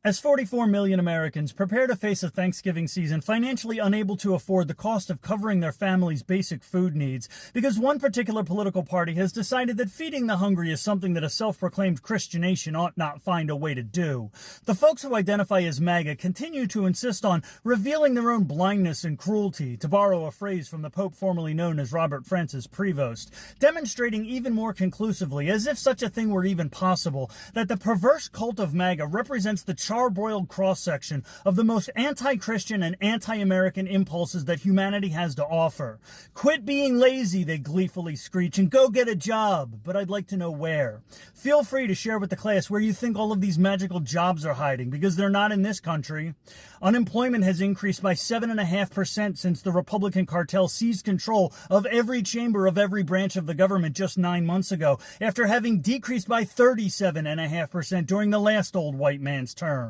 As 44 million Americans prepare to face a Thanksgiving season financially unable to afford the cost of covering their family's basic food needs, because one particular political party has decided that feeding the hungry is something that a self-proclaimed Christian nation ought not find a way to do, the folks who identify as MAGA continue to insist on revealing their own blindness and cruelty, to borrow a phrase from the Pope formerly known as Robert Francis Prevost, demonstrating even more conclusively, as if such a thing were even possible, that the perverse cult of MAGA represents the charbroiled cross-section of the most anti-Christian and anti-American impulses that humanity has to offer. Quit being lazy, they gleefully screech, and go get a job, but I'd like to know where. Feel free to share with the class where you think all of these magical jobs are hiding, because they're not in this country. Unemployment has increased by 7.5% since the Republican cartel seized control of every chamber of every branch of the government just 9 months ago, after having decreased by 37.5% during the last old white man's term.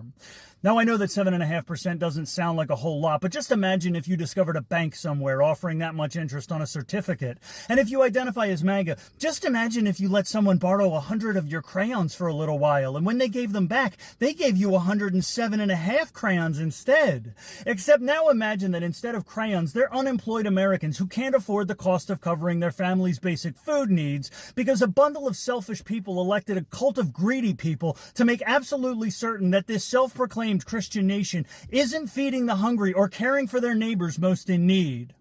Now, I know that 7.5% doesn't sound like a whole lot, but just imagine if you discovered a bank somewhere offering that much interest on a certificate. And if you identify as MAGA, just imagine if you let someone borrow 100 of your crayons for a little while, and when they gave them back, they gave you 107.5 crayons instead. Except now imagine that instead of crayons, they're unemployed Americans who can't afford the cost of covering their family's basic food needs because a bundle of selfish people elected a cult of greedy people to make absolutely certain that this self-proclaimed Christian nation isn't feeding the hungry or caring for their neighbors most in need.